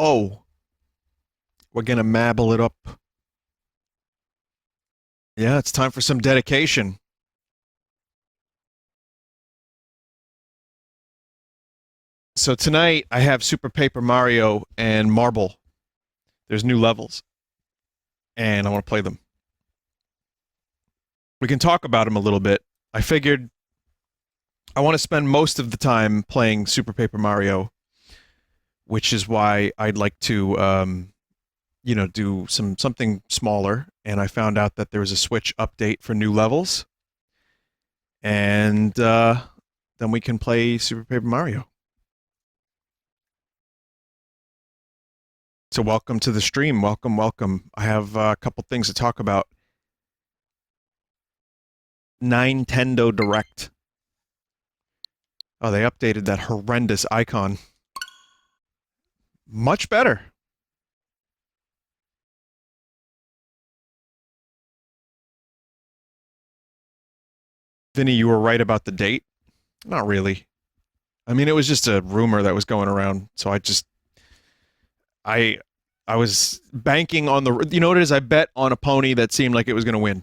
Oh, we're gonna mabble it up. Yeah, it's time for some dedication. So tonight I have Super Paper Mario and Marble. There's new levels, and I want to play them. We can talk about them a little bit. I figured I want to spend most of the time playing Super Paper Mario, which is why I'd like to, do something smaller. And I found out that there was a Switch update for new levels, and then we can play Super Paper Mario. So welcome to the stream. Welcome, welcome. I have a couple things to talk about. Nintendo Direct. Oh, they updated that horrendous icon. Much better. Vinny, you were right about the date? Not really. I mean, it was just a rumor that was going around, so I was banking on the... You know what it is? I bet on a pony that seemed like it was going to win.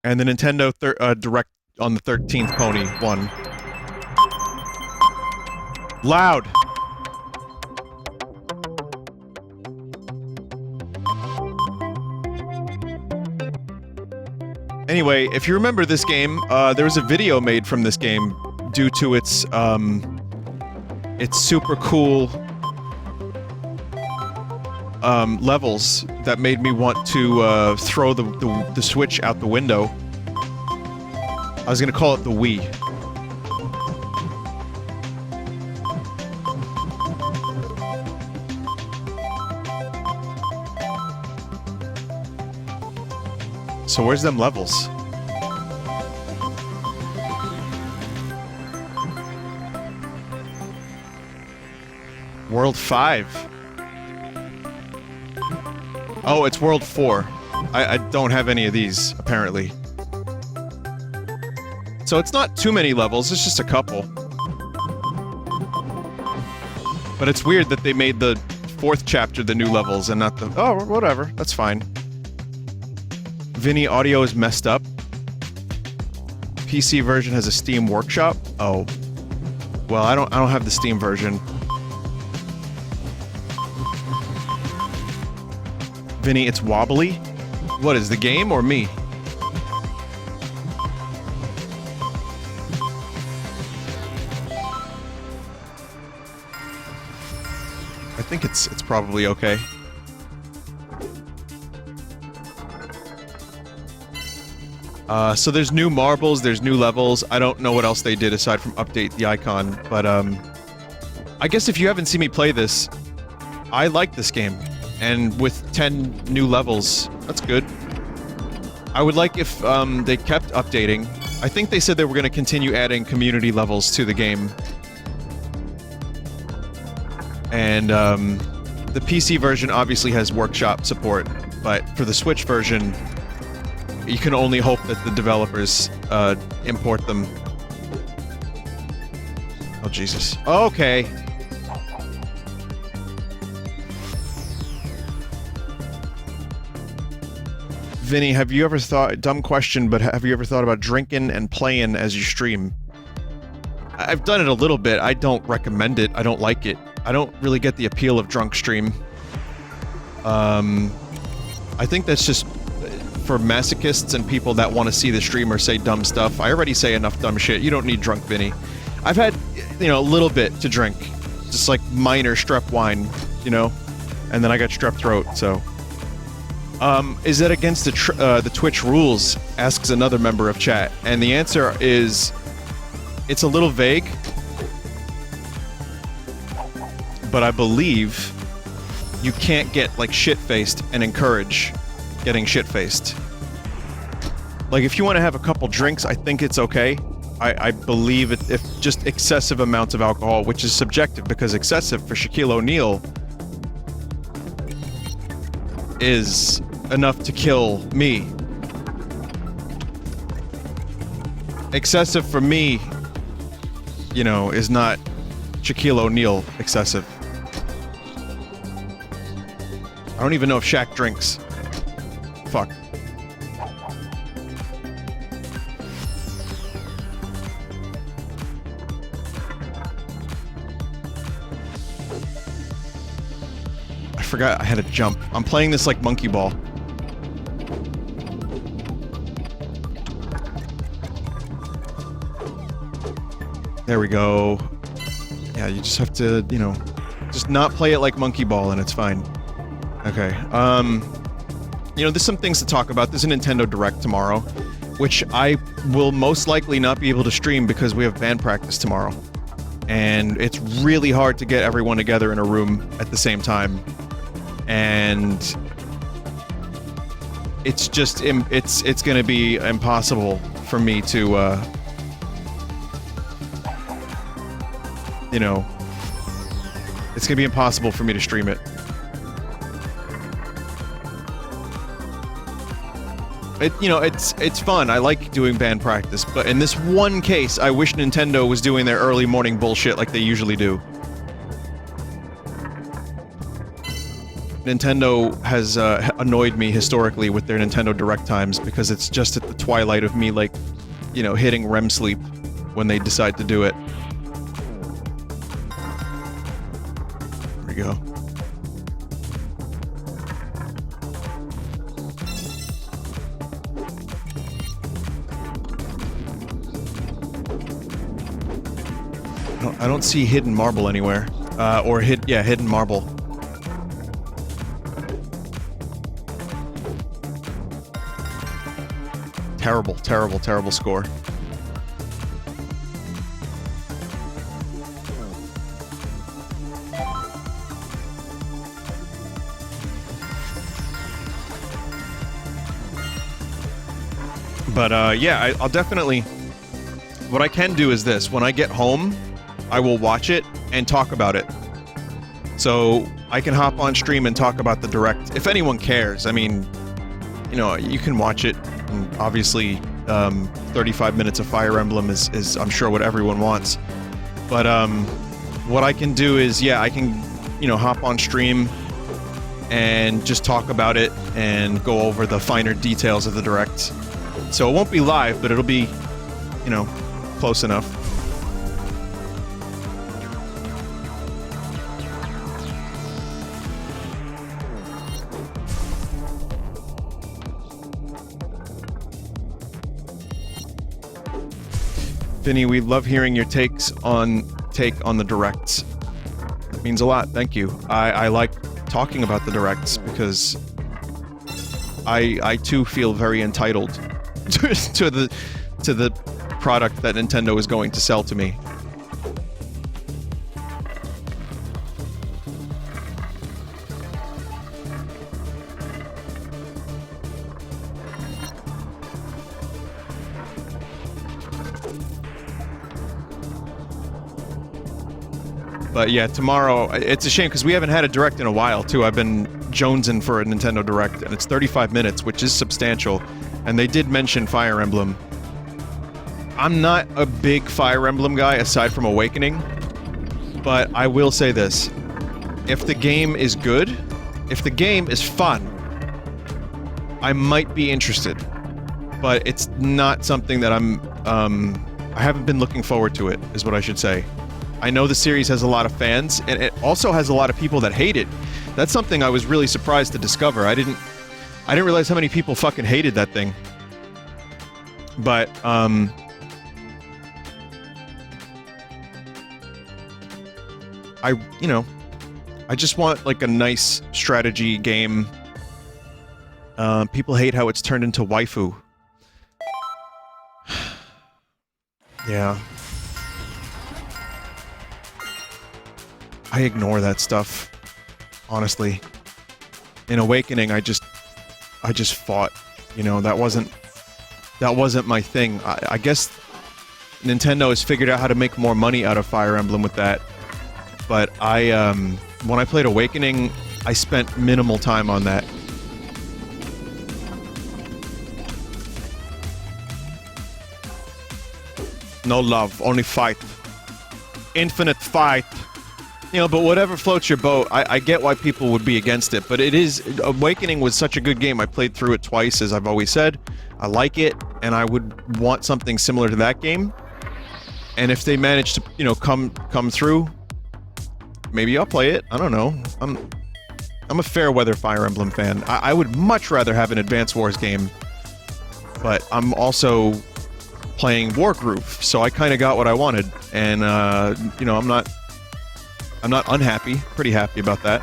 And the Nintendo Direct on the 13th pony won. Loud! Anyway, if you remember this game, there was a video made from this game due to its super cool levels that made me want to throw the Switch out the window. I was gonna call it the Wii. So where's them levels? World 5. Oh, it's World 4. I don't have any of these, apparently. So it's not too many levels, it's just a couple. But it's weird that they made the 4th chapter the new levels and not the... Oh, whatever, that's fine. Vinny, audio is messed up. PC version has a Steam Workshop? Oh. Well, I don't have the Steam version. Vinny, it's wobbly? What, is the game or me? I think it's probably okay. So there's new marbles, there's new levels. I don't know what else they did aside from update the icon, but I guess if you haven't seen me play this, I like this game. And with 10 new levels, that's good. I would like if they kept updating. I think they said they were going to continue adding community levels to the game. And the PC version obviously has workshop support, but for the Switch version, you can only hope that the developers import them. Oh, Jesus. Okay. Vinny, have you ever thought... Dumb question, but have you ever thought about drinking and playing as you stream? I've done it a little bit. I don't recommend it. I don't like it. I don't really get the appeal of drunk stream. I think that's just for masochists and people that want to see the streamer say dumb stuff. I already say enough dumb shit. You don't need drunk Vinny. I've had, you know, a little bit to drink. Just like minor strep wine, you know? And then I got strep throat, so... is that against the Twitch rules? Asks another member of chat. And the answer is... It's a little vague. But I believe you can't get, like, shit-faced and encourage getting shit-faced. Like, if you want to have a couple drinks, I think it's okay. I believe if just excessive amounts of alcohol, which is subjective, because excessive for Shaquille O'Neal is enough to kill me. excessive for me, you know, is not Shaquille O'Neal excessive. I don't even know if Shaq drinks. Fuck. I forgot I had a jump. I'm playing this like monkey ball. There we go. Yeah, you just have to, you know, just not play it like monkey ball and it's fine. Okay, you know, there's some things to talk about. There's a Nintendo Direct tomorrow, which I will most likely not be able to stream because we have band practice tomorrow. And it's really hard to get everyone together in a room at the same time. And it's just, it's gonna be impossible for me to, you know, it's gonna be impossible for me to stream it. You know, it's fun. I like doing band practice, but in this one case, I wish Nintendo was doing their early morning bullshit like they usually do. Nintendo has annoyed me historically with their Nintendo Direct times because it's just at the twilight of me, like, you know, hitting REM sleep when they decide to do it. There we go. I don't see hidden marble anywhere. Or hidden marble. Terrible, terrible, terrible score. But, yeah, I'll definitely... What I can do is this. When I get home, I will watch it and talk about it. So, I can hop on stream and talk about the Direct. If anyone cares, I mean, you know, you can watch it. And obviously, 35 minutes of Fire Emblem is, I'm sure, what everyone wants. But, what I can do is, yeah, I can, you know, hop on stream and just talk about it and go over the finer details of the Direct. So it won't be live, but it'll be, you know, close enough. Vinny, we love hearing your take on the Directs. That means a lot, thank you. I like talking about the Directs because I too feel very entitled to the product that Nintendo is going to sell to me. But yeah, tomorrow, it's a shame because we haven't had a Direct in a while too. I've been jonesing for a Nintendo Direct and it's 35 minutes, which is substantial. And they did mention Fire Emblem. I'm not a big Fire Emblem guy aside from Awakening, but I will say this. If the game is good, if the game is fun, I might be interested. But it's not something that I haven't been looking forward to it, is what I should say. I know the series has a lot of fans, and it also has a lot of people that hate it. That's something I was really surprised to discover. I didn't realize how many people fucking hated that thing. But, you know, I just want, like, a nice strategy game. People hate how it's turned into waifu. Yeah. I ignore that stuff, honestly. In Awakening, I just fought. You know, that wasn't my thing. I guess Nintendo has figured out how to make more money out of Fire Emblem with that. But when I played Awakening, I spent minimal time on that. No love, only fight. Infinite fight. You know, but whatever floats your boat, I get why people would be against it, but it is... Awakening was such a good game. I played through it twice, as I've always said. I like it, and I would want something similar to that game. And if they manage to, you know, come through, maybe I'll play it. I don't know. I'm a fair weather Fire Emblem fan. I would much rather have an Advance Wars game, but I'm also playing Wargroove, so I kind of got what I wanted, and you know, I'm not unhappy. Pretty happy about that.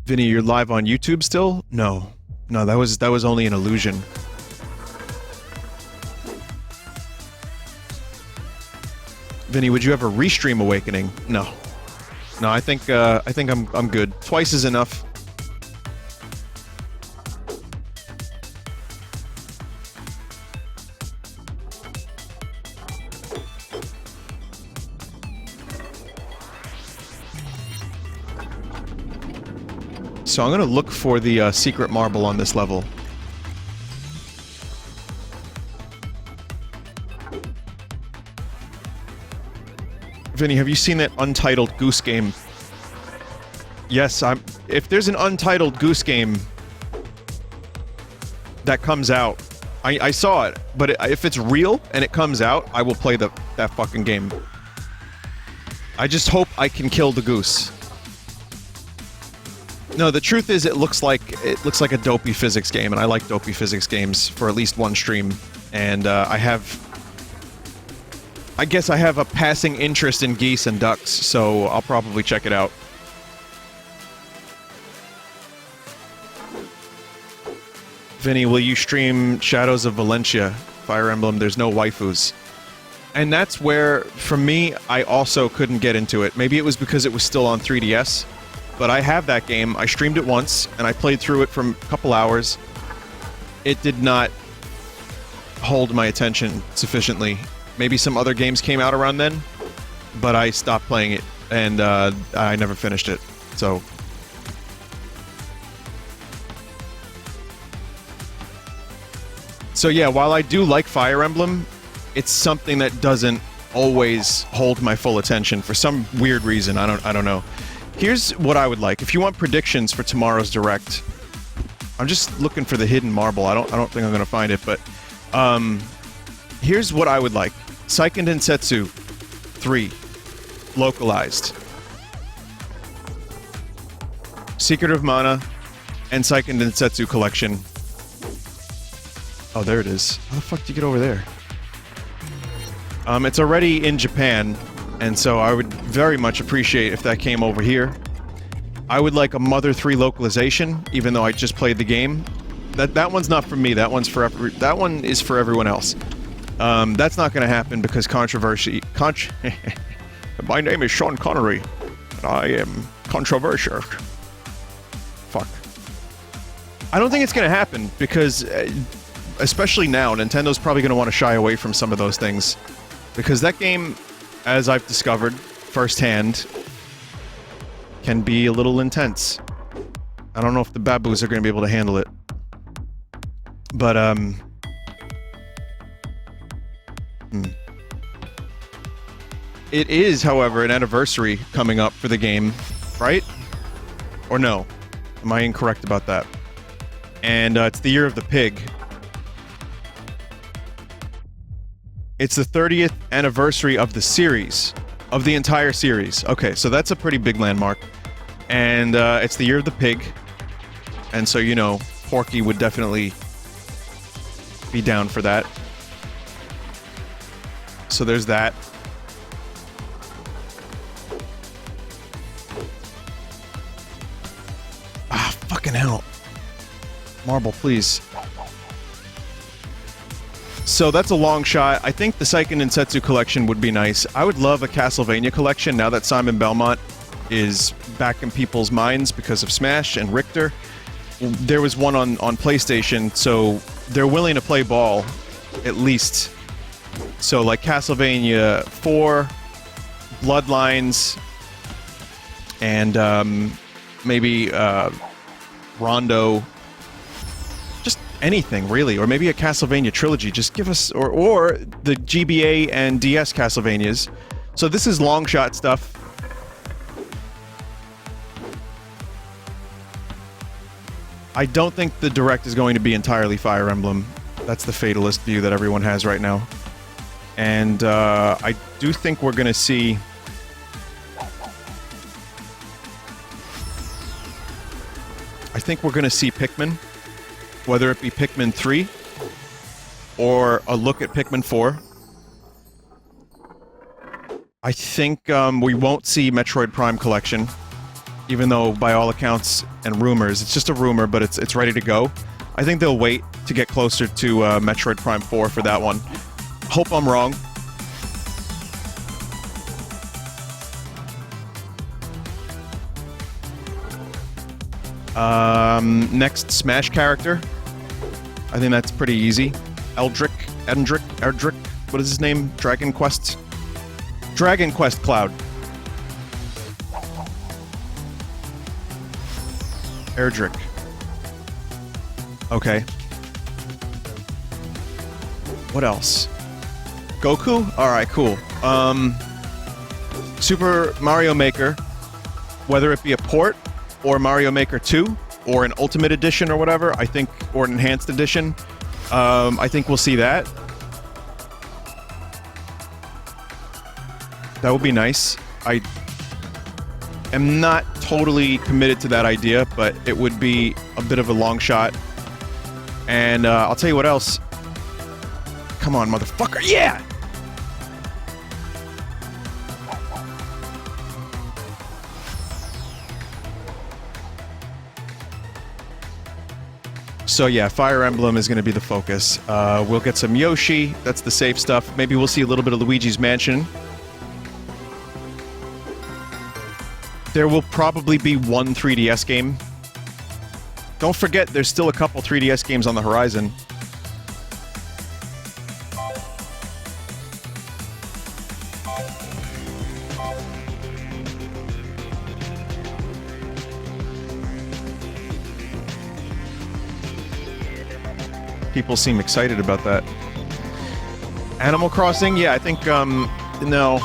Vinny, you're live on YouTube still? No, that was only an illusion. Vinny, would you ever restream Awakening? No, I think I'm good. Twice is enough. So I'm gonna look for the secret marble on this level. Vinny, have you seen that Untitled Goose Game? Yes, if there's an Untitled Goose Game that comes out, I saw it, but if it's real and it comes out, I will play that fucking game. I just hope I can kill the goose. No, the truth is it looks like a dopey physics game, and I like dopey physics games for at least one stream, and I guess I have a passing interest in geese and ducks, so I'll probably check it out. Vinny, will you stream Shadows of Valencia? Fire Emblem, there's no waifus. And that's where, for me, I also couldn't get into it. Maybe it was because it was still on 3DS, but I have that game. I streamed it once, and I played through it for a couple hours. It did not hold my attention sufficiently. Maybe some other games came out around then, but I stopped playing it, and I never finished it, so... So yeah, while I do like Fire Emblem, it's something that doesn't always hold my full attention for some weird reason. I don't know. Here's what I would like. If you want predictions for tomorrow's Direct, I'm just looking for the hidden marble. I don't think I'm gonna find it, but here's what I would like. Seiken Densetsu 3 localized. Secret of Mana and Seiken Densetsu collection. Oh, there it is. How the fuck do you get over there? It's already in Japan, and so I would very much appreciate if that came over here. I would like a Mother 3 localization, even though I just played the game. That one's not for me. That one is for everyone else. That's not going to happen because controversy. My name is Sean Connery, and I am controversial. Fuck. I don't think it's going to happen because, especially now, Nintendo's probably going to want to shy away from some of those things. Because that game, as I've discovered firsthand, can be a little intense. I don't know if the baboos are going to be able to handle it. But, It is, however, an anniversary coming up for the game, right? Or no? Am I incorrect about that? And it's the Year of the Pig. It's the 30th anniversary of the series. Of the entire series. Okay, so that's a pretty big landmark. And it's the Year of the Pig. And so, you know, Porky would definitely be down for that. So there's that. Ah, fucking hell. Marble, please. So that's a long shot. I think the Seiken Densetsu collection would be nice. I would love a Castlevania collection now that Simon Belmont is back in people's minds because of Smash and Richter. There was one on PlayStation, so they're willing to play ball, at least. So like Castlevania 4, Bloodlines, and maybe Rondo. Just anything really, or maybe a Castlevania trilogy. Just give us, or the GBA and DS Castlevanias. So this is long shot stuff. I don't think the Direct is going to be entirely Fire Emblem. That's the fatalist view that everyone has right now. And I do think we're going to see... I think we're going to see Pikmin, whether it be Pikmin 3 or a look at Pikmin 4. I think we won't see Metroid Prime Collection, even though by all accounts and rumors, it's just a rumor, but it's ready to go. I think they'll wait to get closer to Metroid Prime 4 for that one. Hope I'm wrong. Next Smash character. I think that's pretty easy. Erdrick, what is his name? Dragon Quest Cloud. Erdrick. Okay. What else? Goku? Alright, cool. Super Mario Maker, whether it be a port or Mario Maker 2 or an Ultimate Edition or whatever, I think, or an Enhanced Edition, I think we'll see that. That would be nice. I am not totally committed to that idea, but it would be a bit of a long shot. And I'll tell you what else. Come on, motherfucker. Yeah! So yeah, Fire Emblem is going to be the focus. We'll get some Yoshi. That's the safe stuff. Maybe we'll see a little bit of Luigi's Mansion. There will probably be one 3DS game. Don't forget, there's still a couple 3DS games on the horizon. People seem excited about that. Animal Crossing? Yeah, I think, no.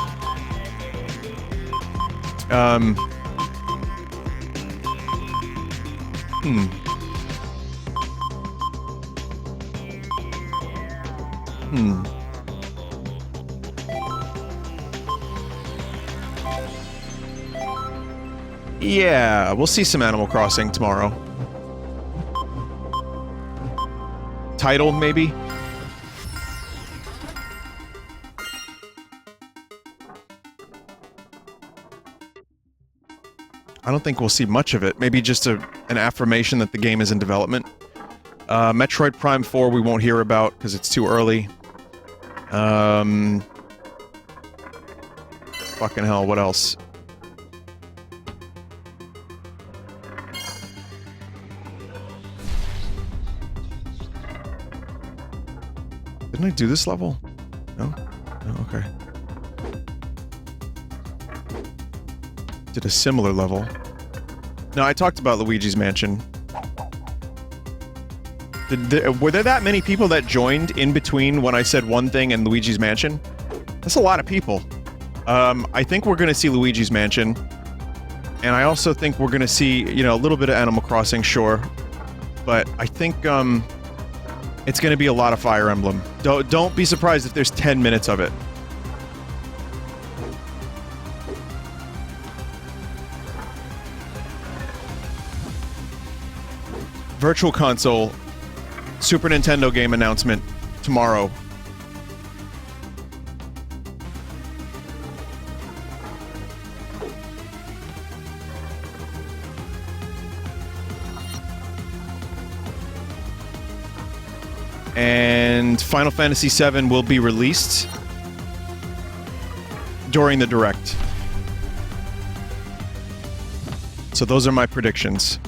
Yeah, we'll see some Animal Crossing tomorrow. Title, maybe? I don't think we'll see much of it. Maybe just an affirmation that the game is in development. Metroid Prime 4 we won't hear about because it's too early. Fucking hell, what else? Didn't I do this level? No? No, okay. Did a similar level. No, I talked about Luigi's Mansion. Were there that many people that joined in between when I said one thing and Luigi's Mansion? That's a lot of people. I think we're gonna see Luigi's Mansion. And I also think we're gonna see, you know, a little bit of Animal Crossing, sure. But I think, it's gonna be a lot of Fire Emblem. Don't be surprised if there's 10 minutes of it. Virtual Console, Super Nintendo game announcement tomorrow. And Final Fantasy VII will be released during the Direct. So those are my predictions.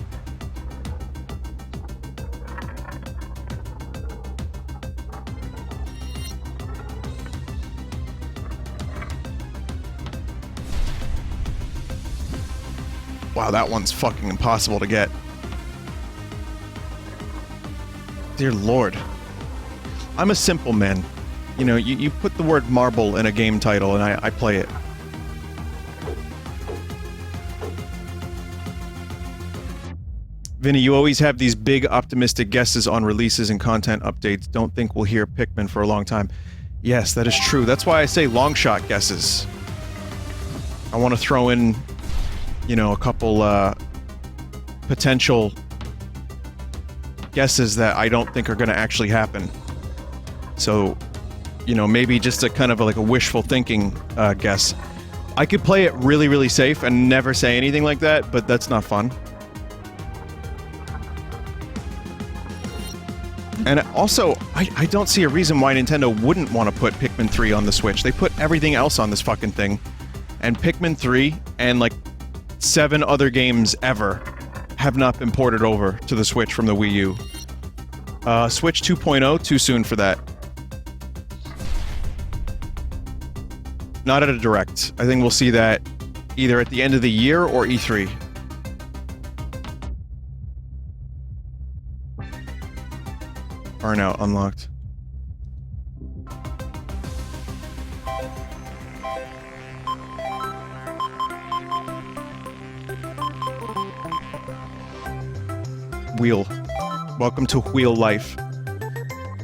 Wow, that one's fucking impossible to get. Dear Lord. I'm a simple man. You know, you put the word marble in a game title and I play it. Vinny, you always have these big optimistic guesses on releases and content updates. Don't think we'll hear Pikmin for a long time. Yes, that is true. That's why I say long shot guesses. I want to throw in, you know, a couple potential guesses that I don't think are going to actually happen. So, you know, maybe just a kind of like a wishful thinking guess. I could play it really, really safe and never say anything like that, but that's not fun. And also, I don't see a reason why Nintendo wouldn't want to put Pikmin 3 on the Switch. They put everything else on this fucking thing. And Pikmin 3 and like 7 other games ever have not been ported over to the Switch from the Wii U. Switch 2.0, too soon for that. Not at a Direct. I think we'll see that either at the end of the year or E3. Burnout unlocked. Wheel. Welcome to Wheel Life.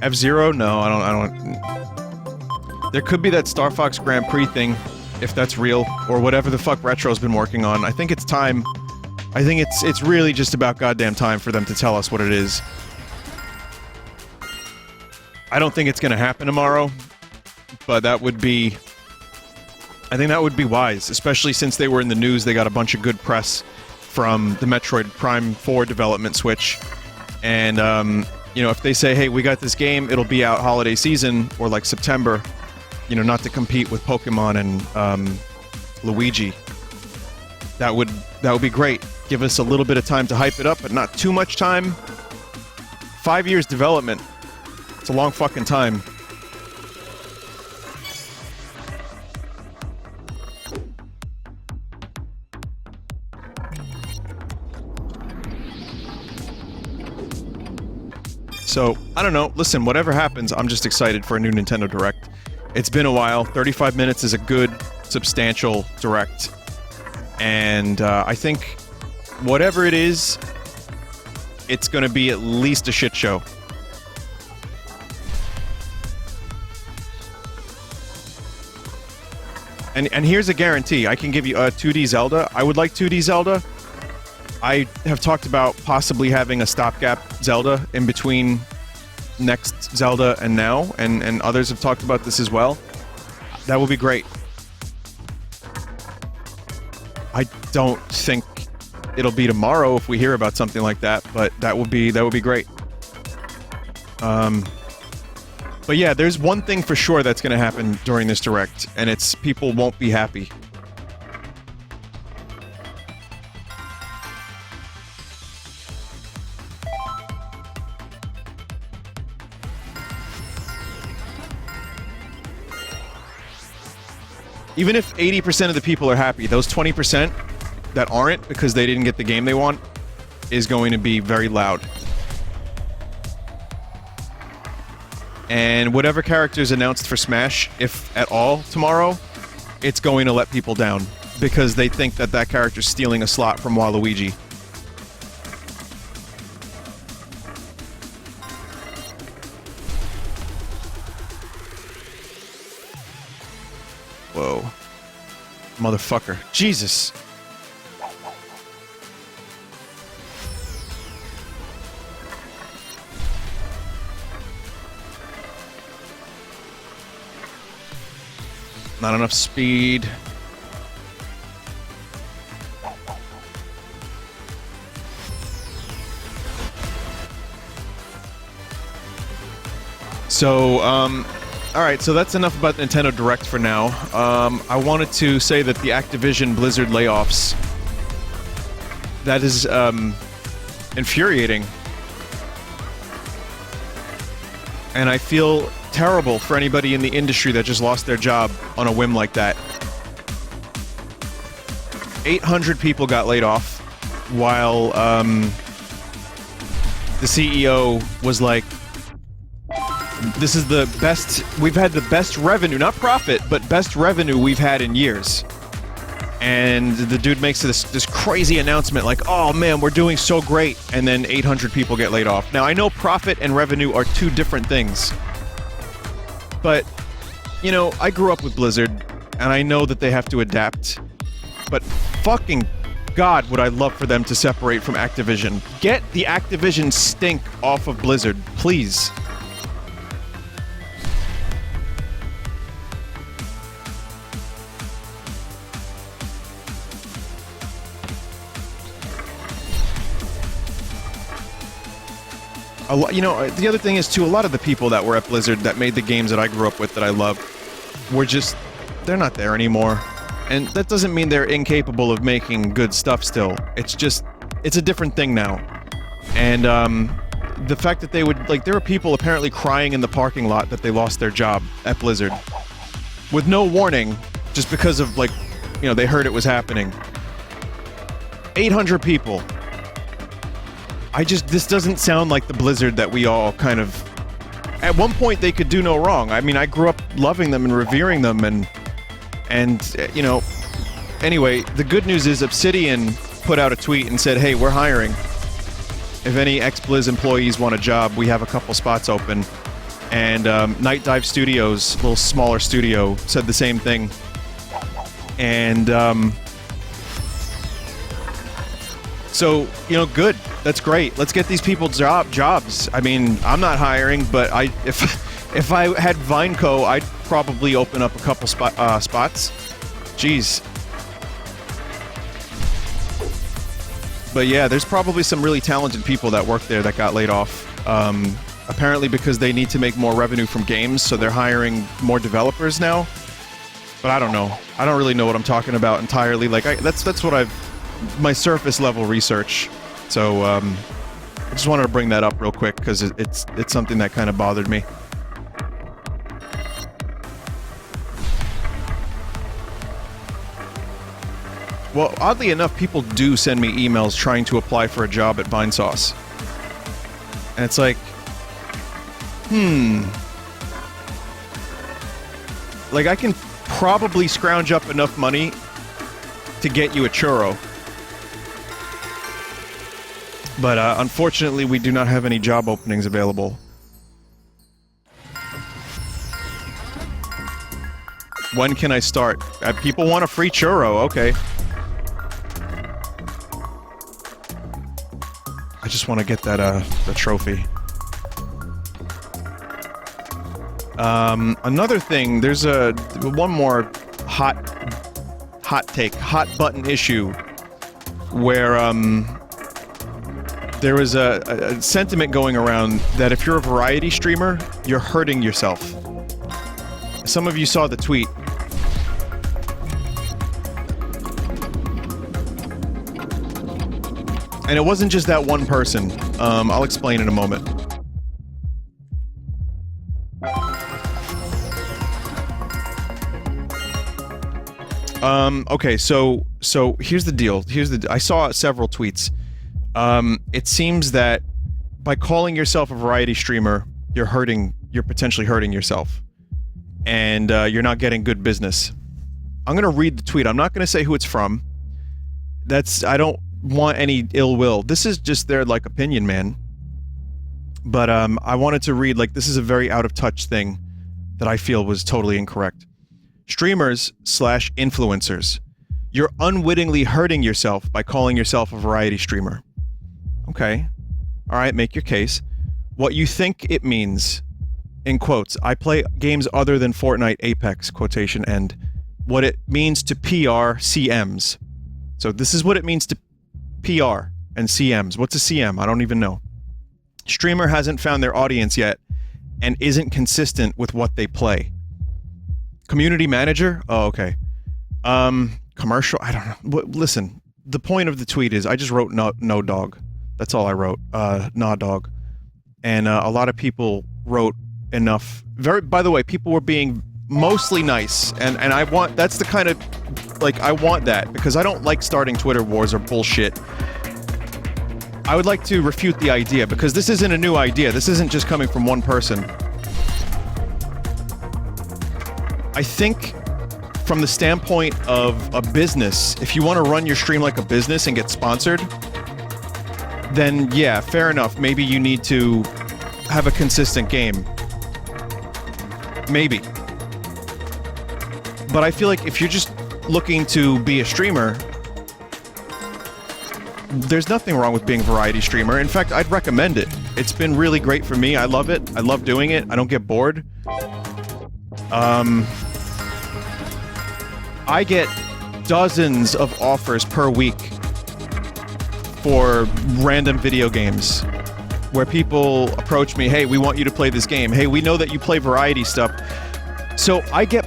F-Zero? No, I don't... There could be that Star Fox Grand Prix thing, if that's real, or whatever the fuck Retro's been working on. I think it's time. I think it's really just about goddamn time for them to tell us what it is. I don't think it's gonna happen tomorrow, but that would be... I think that would be wise, especially since they were in the news. They got a bunch of good press from the Metroid Prime 4 development switch. And, you know, if they say, hey, we got this game, it'll be out holiday season, or like September, you know, not to compete with Pokemon and Luigi, that would be great. Give us a little bit of time to hype it up, but not too much time. 5 years development. It's a long fucking time. So, I don't know. Listen, whatever happens, I'm just excited for a new Nintendo Direct. It's been a while. 35 minutes is a good, substantial Direct. And I think whatever it is, it's going to be at least a shit show. And here's a guarantee. I can give you a 2D Zelda. I would like 2D Zelda. I have talked about possibly having a stopgap Zelda in between next Zelda and now, and others have talked about this as well. That would be great. I don't think it'll be tomorrow if we hear about something like that, but that would be great. But yeah, there's one thing for sure that's going to happen during this Direct, and it's people won't be happy. Even if 80% of the people are happy, those 20% that aren't because they didn't get the game they want is going to be very loud. And whatever character is announced for Smash, if at all, tomorrow, it's going to let people down because they think that that character's stealing a slot from Waluigi. Whoa. Motherfucker. Jesus. Not enough speed. So, alright, so that's enough about Nintendo Direct for now. I wanted to say that the Activision Blizzard layoffs, that is, infuriating. And I feel terrible for anybody in the industry that just lost their job on a whim like that. 800 people got laid off, while, the CEO was like, This is the best, we've had the best revenue, not profit, but best revenue we've had in years. And the dude makes this crazy announcement like, oh man, we're doing so great, and then 800 people get laid off. Now, I know profit and revenue are two different things, but, you know, I grew up with Blizzard, and I know that they have to adapt, but fucking God, would I love for them to separate from Activision. Get the Activision stink off of Blizzard, please. You know, the other thing is, too, a lot of the people that were at Blizzard that made the games that I grew up with that I love were just... they're not there anymore. And that doesn't mean they're incapable of making good stuff still. It's just... it's a different thing now. And, the fact that they would... like, there were people apparently crying in the parking lot that they lost their job at Blizzard. With no warning, just because of, like, you know, they heard it was happening. 800 people. This doesn't sound like the Blizzard that we all kind of... at one point, they could do no wrong. I mean, I grew up loving them and revering them, and you know... Anyway, the good news is Obsidian put out a tweet and said, hey, we're hiring. If any ex-Blizz employees want a job, we have a couple spots open. And, Night Dive Studios, a little smaller studio, said the same thing. And, so, you know, good. That's great. Let's get these people jobs. I mean, I'm not hiring, but if I had Vineco, I'd probably open up a couple spots. Jeez. But yeah, there's probably some really talented people that work there that got laid off. Apparently because they need to make more revenue from games, so they're hiring more developers now. But I don't know. I don't really know what I'm talking about entirely. Like, that's what my surface level research. So, I just wanted to bring that up real quick, because it's something that kind of bothered me. Well, oddly enough, people do send me emails trying to apply for a job at Vinesauce. And it's like, like, I can probably scrounge up enough money to get you a churro. But, unfortunately, we do not have any job openings available. When can I start? People want a free churro, okay. I just want to get that, the trophy. Another thing, there's one more hot button issue where, there was a sentiment going around that if you're a variety streamer, you're hurting yourself. Some of you saw the tweet. And it wasn't just that one person. I'll explain in a moment. Okay, so here's the deal. I saw several tweets. It seems that by calling yourself a variety streamer, you're potentially hurting yourself. And, you're not getting good business. I'm gonna read the tweet. I'm not gonna say who it's from. I don't want any ill will. This is just their, like, opinion, man. But, I wanted to read, like, this is a very out-of-touch thing that I feel was totally incorrect. Streamers/influencers. You're unwittingly hurting yourself by calling yourself a variety streamer. Okay. Alright, make your case. What you think it means, in quotes, I play games other than Fortnite, Apex, quotation end. What it means to PR CMs. So this is what it means to PR and CMs. What's a CM? I don't even know. Streamer hasn't found their audience yet and isn't consistent with what they play. Community manager? Oh, okay. Commercial? I don't know. Listen, the point of the tweet is I just wrote no dog. That's all I wrote. Nah dog. And a lot of people wrote enough. By the way, people were being mostly nice. And I want, that's the kind of, like, I want that, because I don't like starting Twitter wars or bullshit. I would like to refute the idea, because this isn't a new idea. This isn't just coming from one person. I think from the standpoint of a business, if you want to run your stream like a business and get sponsored, then yeah, fair enough. Maybe you need to have a consistent game. Maybe. But I feel like if you're just looking to be a streamer, there's nothing wrong with being a variety streamer. In fact, I'd recommend it. It's been really great for me. I love it. I love doing it. I don't get bored. I get dozens of offers per week for random video games where people approach me, hey, we want you to play this game. Hey, we know that you play variety stuff. So I get,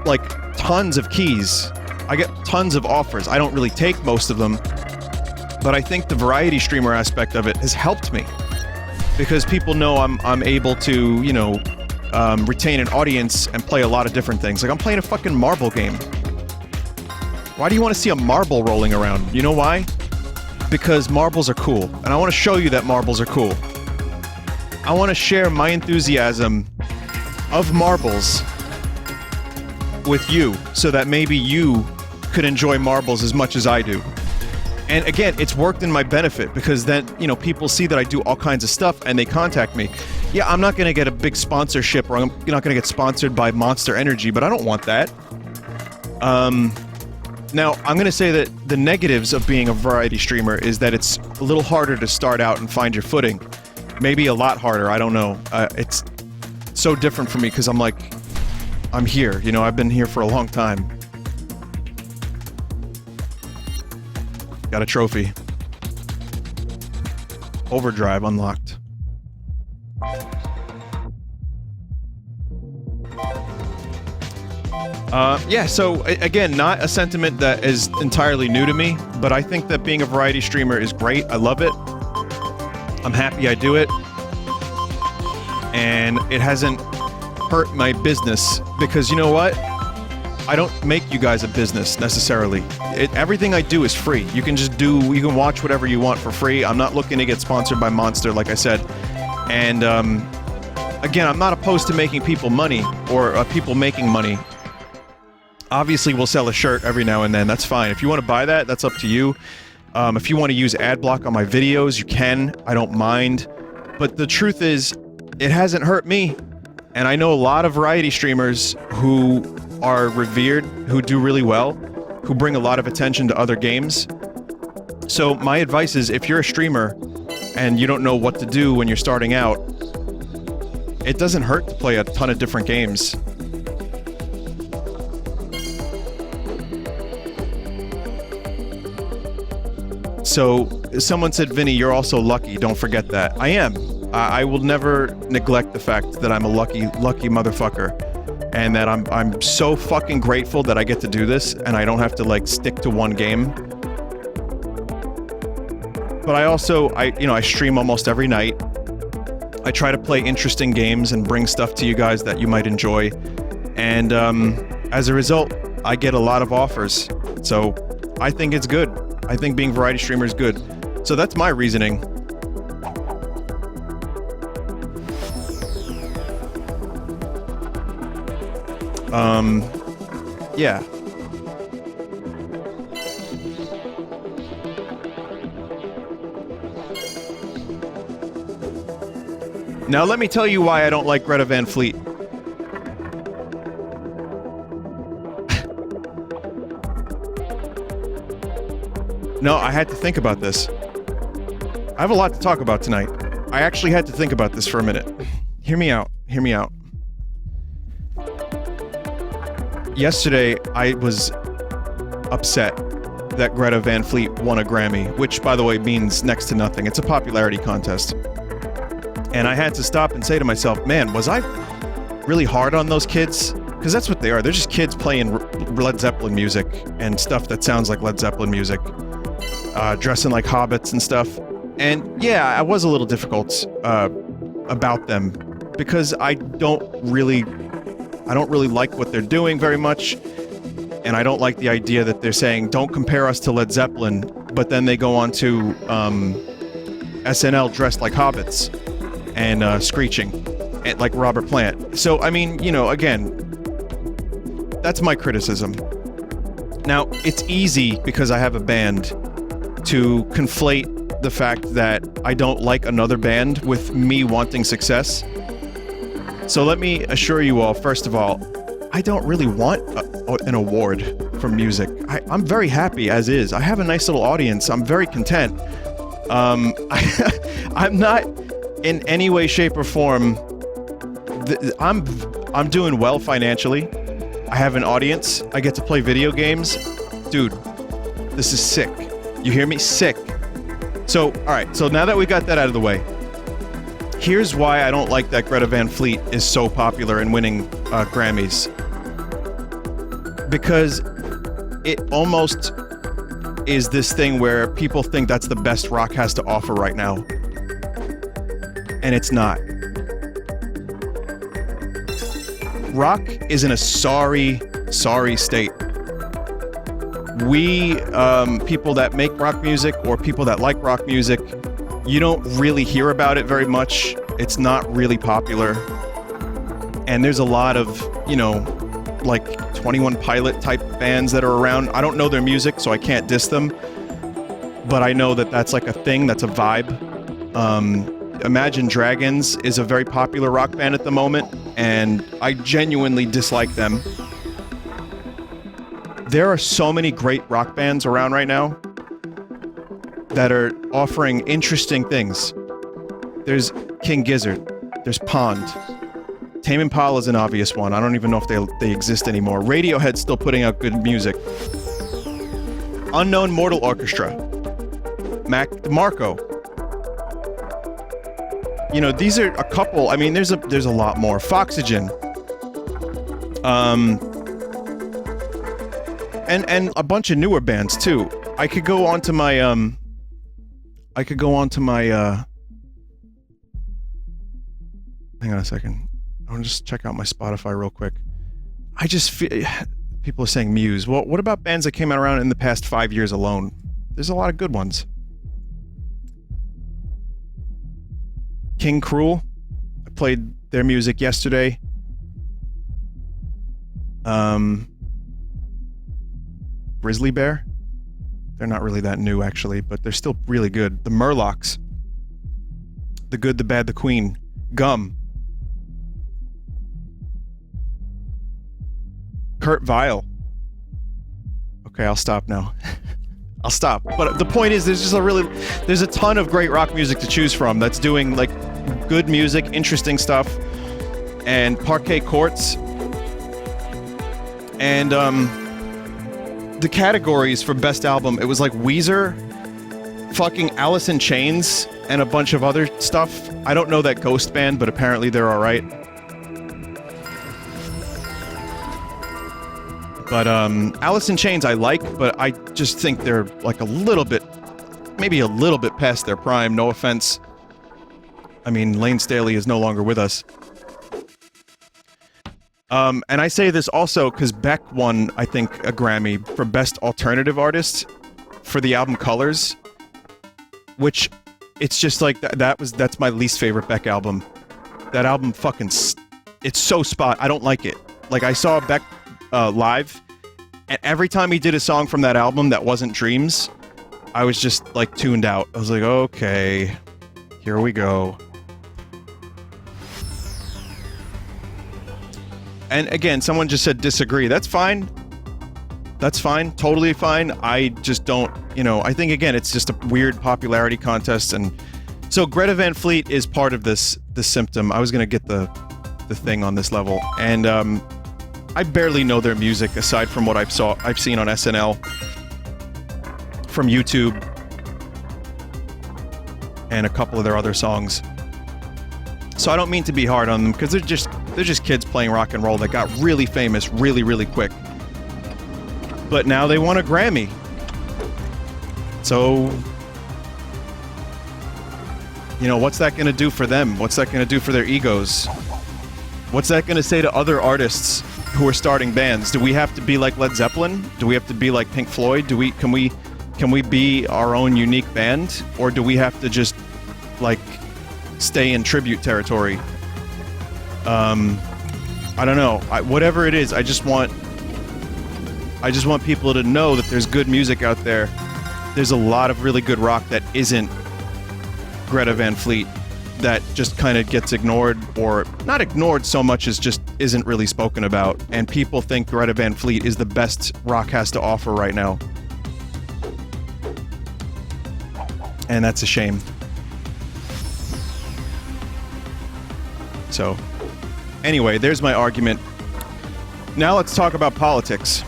like, tons of keys. I get tons of offers. I don't really take most of them, but I think the variety streamer aspect of it has helped me because people know I'm able to, you know, retain an audience and play a lot of different things. Like, I'm playing a fucking marble game. Why do you want to see a marble rolling around? You know why? Because marbles are cool, and I want to show you that marbles are cool. I want to share my enthusiasm of marbles with you, so that maybe you could enjoy marbles as much as I do. And again, it's worked in my benefit, because then, you know, people see that I do all kinds of stuff, and they contact me. Yeah, I'm not going to get a big sponsorship, or I'm not going to get sponsored by Monster Energy, but I don't want that. Now, I'm going to say that the negatives of being a variety streamer is that it's a little harder to start out and find your footing. Maybe a lot harder, I don't know. It's so different for me because I'm like, I'm here, you know, I've been here for a long time. Got a trophy. Overdrive unlocked. Yeah, so again, not a sentiment that is entirely new to me, but I think that being a variety streamer is great. I love it. I'm happy I do it. And it hasn't hurt my business because, you know what? I don't make you guys a business necessarily. Everything I do is free. You can just you can watch whatever you want for free. I'm not looking to get sponsored by Monster, like I said. And again, I'm not opposed to making people money or people making money. Obviously, we'll sell a shirt every now and then. That's fine. If you want to buy that, that's up to you. If you want to use ad block on my videos, you can. I don't mind. But the truth is, it hasn't hurt me. And I know a lot of variety streamers who are revered, who do really well, who bring a lot of attention to other games. So my advice is, if you're a streamer and you don't know what to do when you're starting out, it doesn't hurt to play a ton of different games. So, someone said, Vinny, you're also lucky, don't forget that. I am. I will never neglect the fact that I'm a lucky motherfucker. And that I'm so fucking grateful that I get to do this, and I don't have to, like, stick to one game. But I also, I stream almost every night. I try to play interesting games and bring stuff to you guys that you might enjoy. And, as a result, I get a lot of offers. So, I think it's good. I think being a variety streamer is good. So that's my reasoning. Yeah. Now let me tell you why I don't like Greta Van Fleet. No, I had to think about this. I have a lot to talk about tonight. I actually had to think about this for a minute. Hear me out. Hear me out. Yesterday, I was upset that Greta Van Fleet won a Grammy, which, by the way, means next to nothing. It's a popularity contest. And I had to stop and say to myself, man, was I really hard on those kids? Because that's what they are. They're just kids playing Led Zeppelin music and stuff that sounds like Led Zeppelin music. Dressing like hobbits and stuff. And yeah, I was a little difficult about them because I don't really like what they're doing very much, and I don't like the idea that they're saying, don't compare us to Led Zeppelin, but then they go on to SNL dressed like hobbits and screeching like Robert Plant. So, I mean, you know, again, That's my criticism. Now, it's easy because I have a band to conflate the fact that I don't like another band with me wanting success. So let me assure you all, first of all, I don't really want an award for music. I'm very happy as is. I have a nice little audience. I'm very content. I'm not in any way, shape, or form. I'm doing well financially. I have an audience. I get to play video games. Dude, this is sick. You hear me? Sick. So, alright, so now that we got that out of the way, here's why I don't like that Greta Van Fleet is so popular and winning Grammys. Because it almost is this thing where people think that's the best rock has to offer right now. And it's not. Rock is in a sorry state. We, people that make rock music or people that like rock music, you don't really hear about it very much. It's not really popular. And there's a lot of, you know, like 21 Pilot type bands that are around. I don't know their music, so I can't diss them. But I know that that's like a thing, that's a vibe. Imagine Dragons is a very popular rock band at the moment, and I genuinely dislike them. There are so many great rock bands around right now that are offering interesting things. There's King Gizzard, there's Pond. Tame Impala is an obvious one. I don't even know if they exist anymore. Radiohead's still putting out good music. Unknown Mortal Orchestra. Mac DeMarco. You know, these are a couple. I mean, there's a lot more. Foxygen. And a bunch of newer bands too. I could go on to my hang on a second. I want to just check out my Spotify real quick. I just feel people are saying Muse. Well, what about bands that came out around in the past 5 years alone? There's a lot of good ones. King Cruel. I played their music yesterday. Grizzly Bear. They're not really that new, actually, but they're still really good. The Murlocs. The Good, the Bad, the Queen. Gum. Kurt Vile. Okay, I'll stop now. I'll stop. But the point is, there's a ton of great rock music to choose from that's doing, like, good music, interesting stuff, and Parquet Courts. And, the categories for Best Album, it was like Weezer, fucking Alice in Chains, and a bunch of other stuff. I don't know that ghost band, but apparently they're alright. But, Alice in Chains I like, but I just think they're, like, maybe a little bit past their prime, no offense. I mean, Lane Staley is no longer with us. And I say this also because Beck won, I think, a Grammy for Best Alternative Artist for the album Colors, which, it's just like, that's my least favorite Beck album. That album fucking, it's so spot, I don't like it. Like, I saw Beck live, and every time he did a song from that album that wasn't Dreams, I was just, like, tuned out. I was like, okay, here we go. And again, someone just said disagree. That's fine. That's fine. Totally fine. I just don't, you know, I think, again, it's just a weird popularity contest. And so Greta Van Fleet is part of this symptom. I was going to get the thing on this level. And I barely know their music aside from what I've seen on SNL, from YouTube, and a couple of their other songs. So I don't mean to be hard on them, because they're just kids playing rock and roll that got really famous really, really quick. But now they won a Grammy. So, you know, what's that going to do for them? What's that going to do for their egos? What's that going to say to other artists who are starting bands? Do we have to be like Led Zeppelin? Do we have to be like Pink Floyd? Can we be our own unique band? Or do we have to just, like, stay in tribute territory? I don't know. Whatever it is, I just want I just want people to know that there's good music out there. There's a lot of really good rock that isn't Greta Van Fleet, that just kind of gets ignored, or not ignored so much as just isn't really spoken about. And people think Greta Van Fleet is the best rock has to offer right now. And that's a shame. So, anyway, there's my argument. Now let's talk about politics.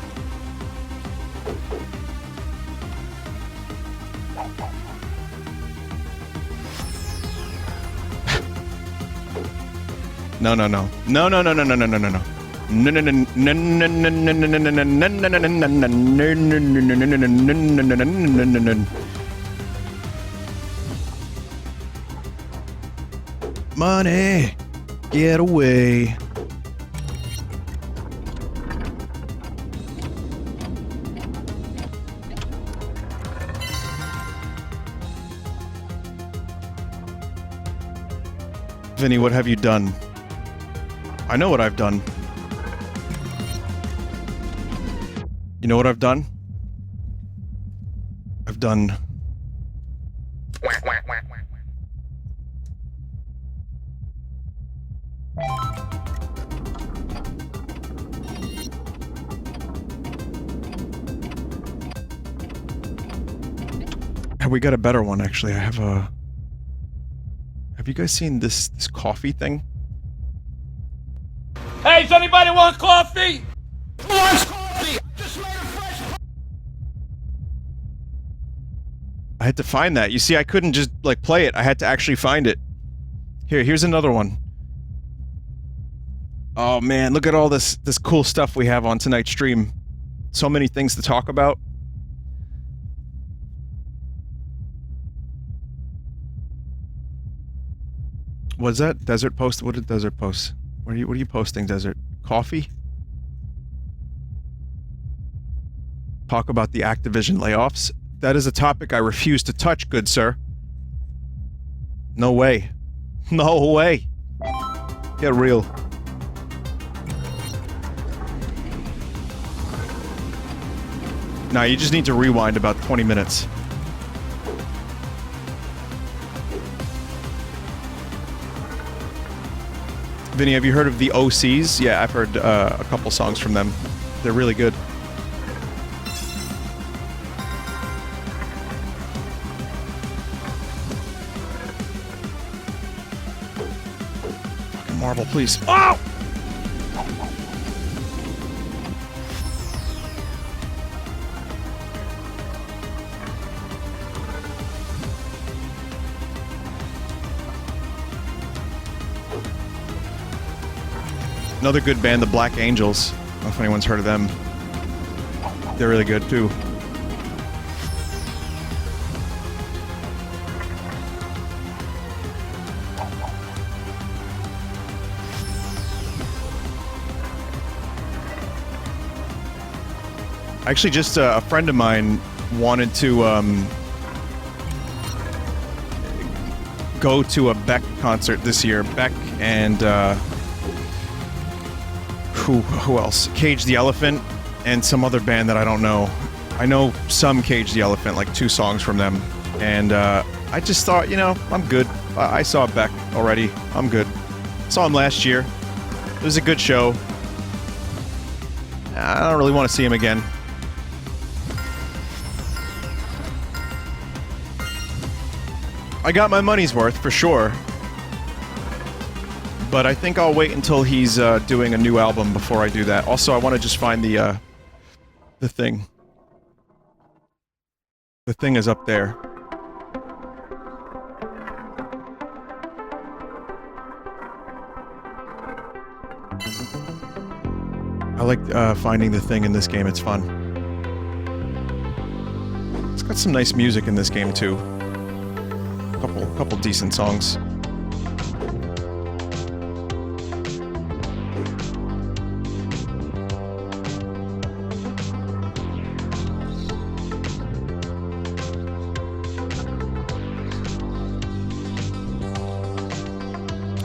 No. No. Money, get away. Vinny, what have you done? I know what I've done. You know what I've done? I've done... We got a better one, actually. I have a... Have you guys seen this coffee thing? Hey, does anybody want coffee? Who wants coffee? Just made a fresh... I had to find that. You see, I couldn't just, like, play it. I had to actually find it. Here's another one. Oh, man, look at all this cool stuff we have on tonight's stream. So many things to talk about. What's that? Desert Post? What did Desert post? What are you posting, Desert? Coffee? Talk about the Activision layoffs? That is a topic I refuse to touch, good sir. No way. No way. Get real. Nah, you just need to rewind about 20 minutes. Vinny, have you heard of the OCs? Yeah, I've heard a couple songs from them. They're really good. Fucking marble, please. Oh! Another good band, the Black Angels. I don't know if anyone's heard of them. They're really good, too. Actually, just a friend of mine wanted to go to a Beck concert this year. Beck and... Who else? Cage the Elephant and some other band that I don't know. I know some Cage the Elephant, like 2 songs from them. And I just thought, you know, I'm good. I saw Beck already. I'm good. Saw him last year. It was a good show. I don't really want to see him again. I got my money's worth, for sure. But I think I'll wait until he's doing a new album before I do that. Also, I want to just find the thing. The thing is up there. I like finding the thing in this game. It's fun. It's got some nice music in this game too. Couple decent songs.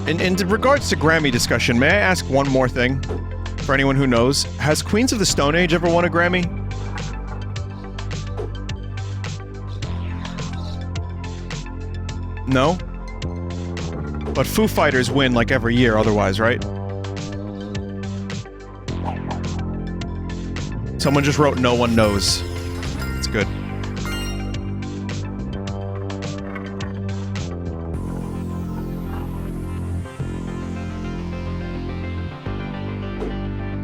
In regards to Grammy discussion, may I ask one more thing? For anyone who knows, has Queens of the Stone Age ever won a Grammy? No? But Foo Fighters win like every year otherwise, right? Someone just wrote no one knows. It's good.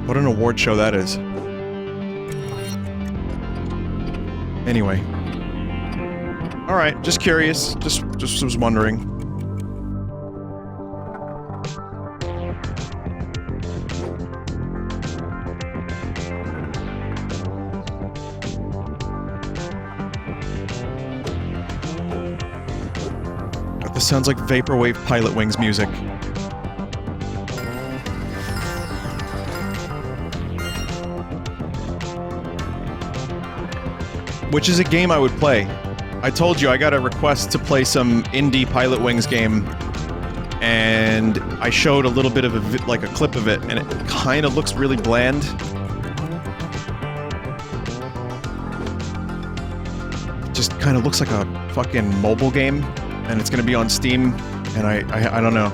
What an award show that is. Anyway. Alright, just curious. Just was wondering. This sounds like Vaporwave Pilot Wings music. Which is a game I would play. I told you I got a request to play some indie Pilot Wings game, and I showed a little bit of a clip of it, and it kind of looks really bland. It just kind of looks like a fucking mobile game, and it's gonna be on Steam, and I don't know.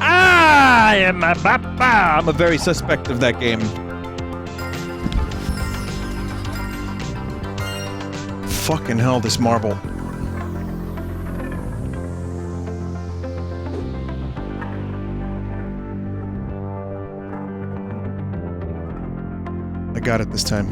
I am a Bappa! I'm a very suspect of that game. Fucking hell, this marble. I got it this time.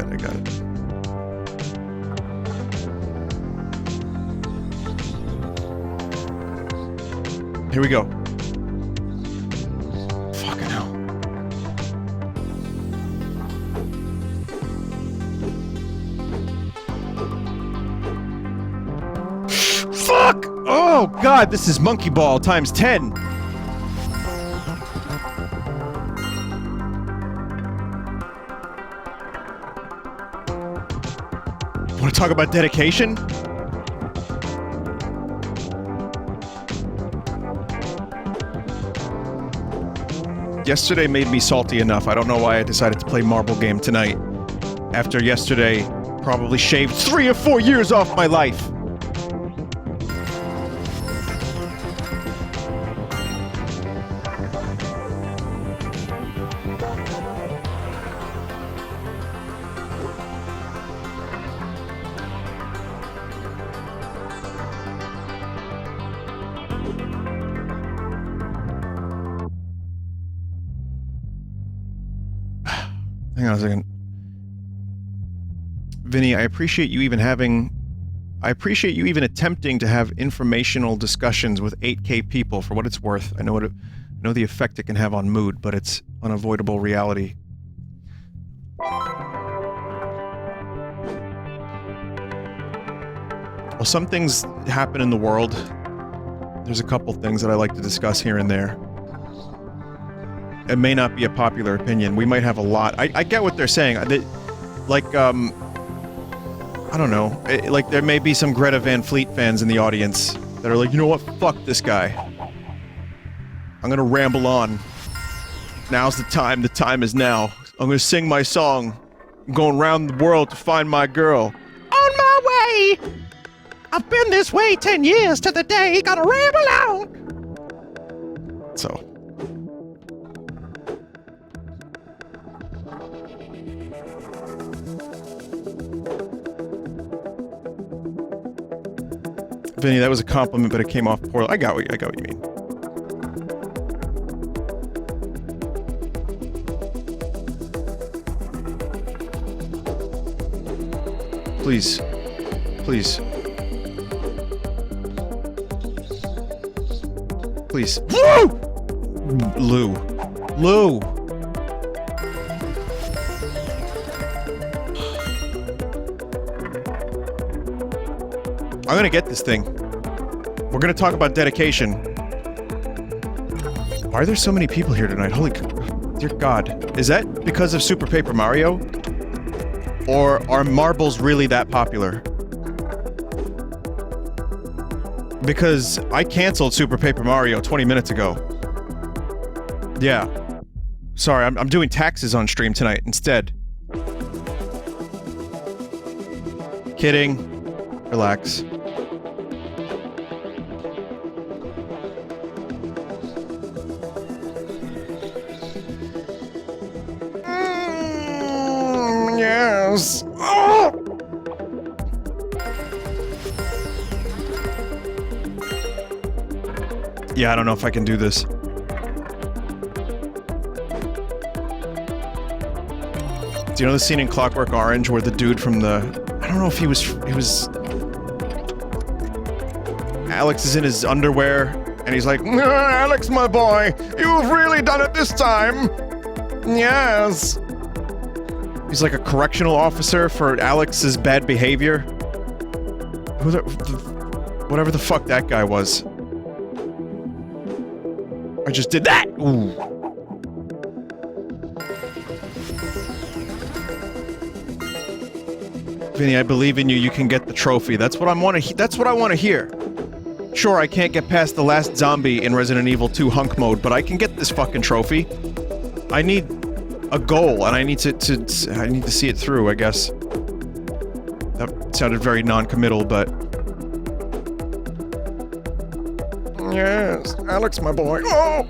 I got it. Here we go. Fucking hell. Fuck! Oh god, this is Monkey Ball times 10. Want to talk about dedication? Yesterday made me salty enough. I don't know why I decided to play Marble Game tonight. After yesterday probably shaved 3 or 4 years off my life. Hang on a second. Vinny, I appreciate you even attempting to have informational discussions with 8K people for what it's worth. I know the effect it can have on mood, but it's unavoidable reality. Well, some things happen in the world. There's a couple things that I like to discuss here and there. It may not be a popular opinion. We might have a lot. I get what they're saying. I don't know. Like, there may be some Greta Van Fleet fans in the audience that are like, you know what? Fuck this guy. I'm gonna ramble on. Now's the time. The time is now. I'm gonna sing my song. I'm going around the world to find my girl. On my way! I've been this way 10 years to the day. Gotta ramble on! So... Vinny, that was a compliment, but it came off poorly. I got what you mean. Please. Please. Please. Woo! Lou. I'm gonna get this thing. We're gonna talk about dedication. Why are there so many people here tonight? Holy... Dear God. Is that because of Super Paper Mario? Or are marbles really that popular? Because I canceled Super Paper Mario 20 minutes ago. Yeah. Sorry, I'm doing taxes on stream tonight instead. Kidding. Relax. Yes. Oh! Yeah, I don't know if I can do this. Do you know the scene in Clockwork Orange where the dude from the... I don't know if he was... Alex is in his underwear, and he's like, Alex, my boy, you've really done it this time! Yes! He's like a correctional officer for Alex's bad behavior. Whatever the fuck that guy was. I just did that! Ooh. Vinny, I believe in you. You can get the trophy. That's what I want to hear. Sure, I can't get past the last zombie in Resident Evil 2 hunk mode, but I can get this fucking trophy. I need a goal, and I need to see it through, I guess. That sounded very non-committal, but... Yes, Alex, my boy. Oh!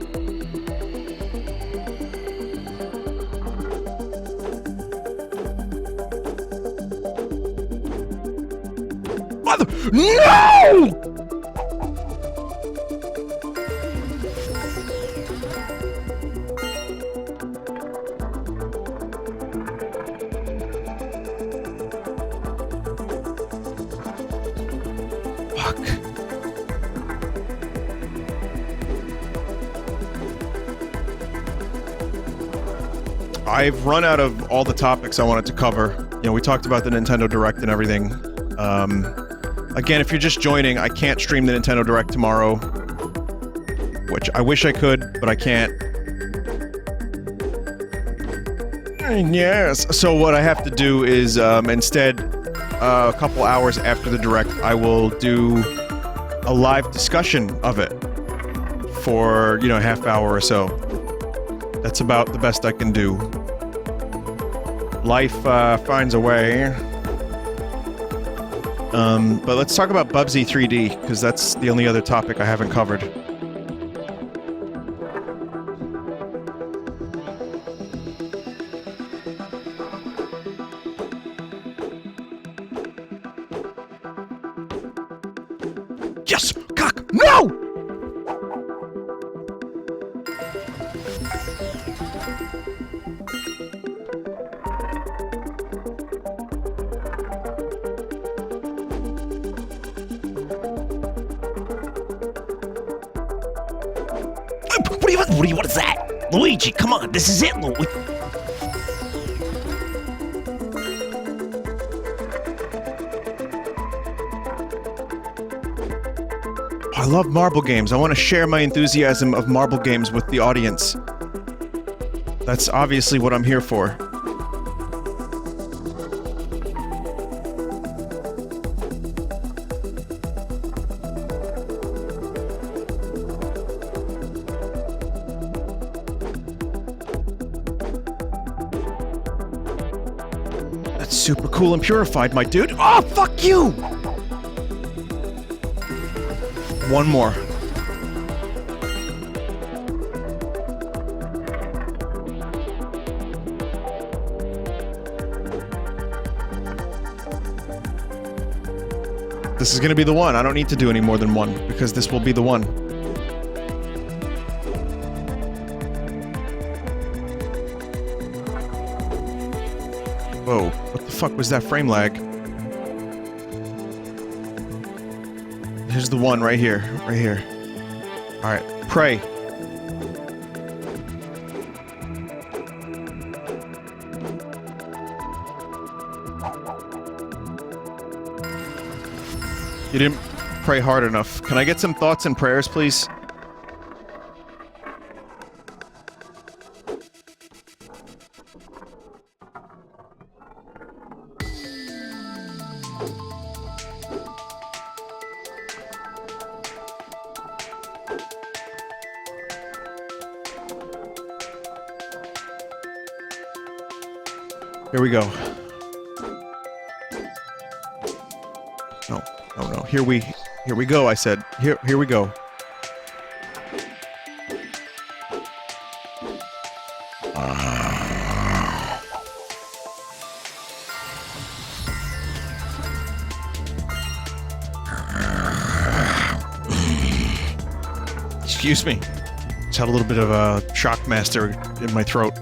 Mother... No! I've run out of all the topics I wanted to cover. You know, we talked about the Nintendo Direct and everything. Again, if you're just joining, I can't stream the Nintendo Direct tomorrow. Which I wish I could, but I can't. Yes. So what I have to do is, instead, a couple hours after the Direct, I will do a live discussion of it for, you know, a half hour or so. That's about the best I can do. Life finds a way. But let's talk about Bubsy 3D, because that's the only other topic I haven't covered. Yes! Cock! No! What is that? Luigi, come on, this is it, Luigi. I love marble games. I want to share my enthusiasm of marble games with the audience. That's obviously what I'm here for. Super cool and purified, my dude. Oh, fuck you! One more. This is gonna be the one. I don't need to do any more than one, because this will be the one. Whoa. What the fuck was that frame lag? Here's the one right here. Right here. Alright. Pray. You didn't pray hard enough. Can I get some thoughts and prayers, please? Here we go. No, no, no. Here we go, I said. Here we go. Excuse me. Just had a little bit of a Shockmaster in my throat.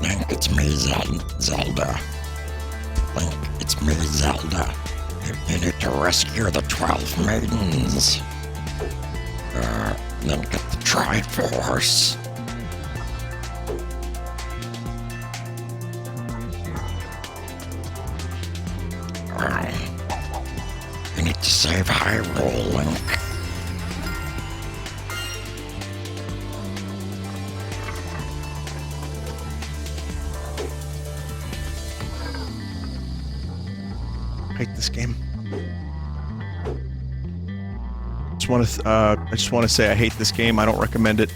Link, it's me, Zelda. Link, it's me, Zelda. You need to rescue the 12 maidens. Then get the Triforce. You need to save Hyrule, Link. I hate this game. I just want to say I hate this game. I don't recommend it.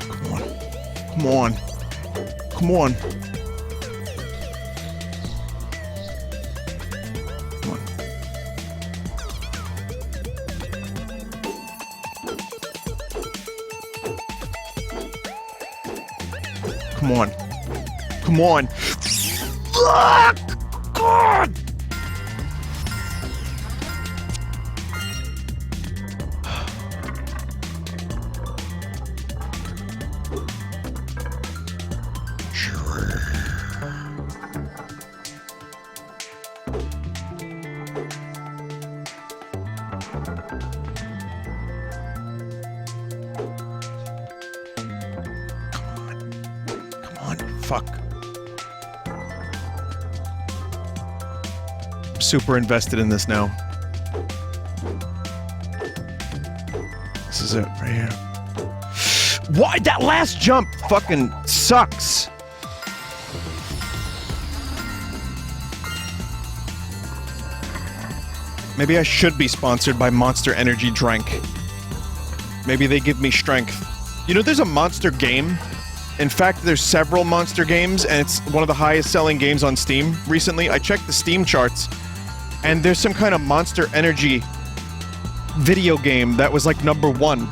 Come on. Come on. Come on. Come on. Come on. Fuck! God! Fuck. I'm super invested in this now. This is it right here. Why? That last jump fucking sucks. Maybe I should be sponsored by Monster Energy Drink. Maybe they give me strength. You know, there's a monster game. In fact, there's several monster games, and it's one of the highest selling games on Steam recently. I checked the Steam charts, and there's some kind of Monster Energy video game that was like #1.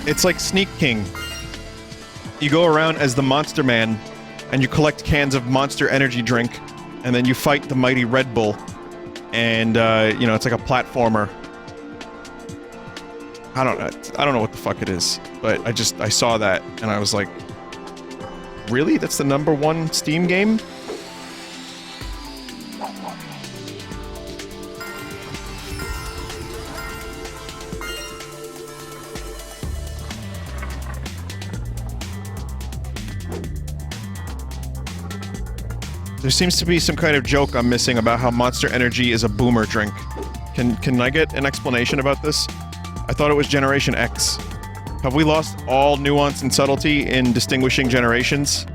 It's like Sneak King. You go around as the Monster Man, and you collect cans of Monster Energy drink, and then you fight the mighty Red Bull. And, you know, it's like a platformer. I don't know what the fuck it is, but I saw that, and I was like, really? That's the #1 Steam game? There seems to be some kind of joke I'm missing about how Monster Energy is a boomer drink. Can I get an explanation about this? I thought it was Generation X. Have we lost all nuance and subtlety in distinguishing generations?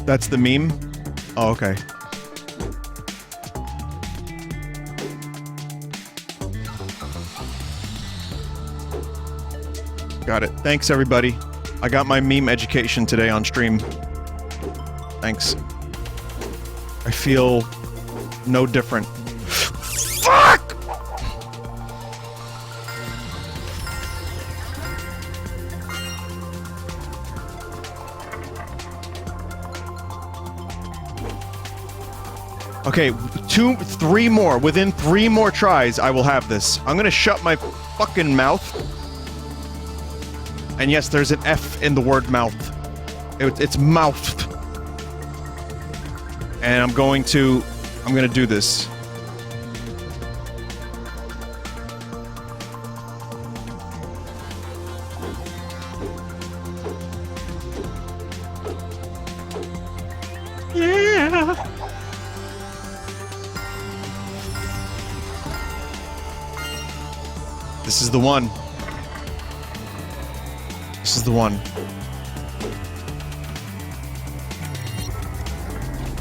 That's the meme? Oh, okay. Got it. Thanks, everybody. I got my meme education today on stream. Thanks. I feel no different. Fuck! Okay, 3 more. Within 3 more tries, I will have this. I'm gonna shut my fucking mouth. And yes, there's an F in the word mouth. It's mouthed. And I'm gonna do this. Yeah. This is the one. This is the one.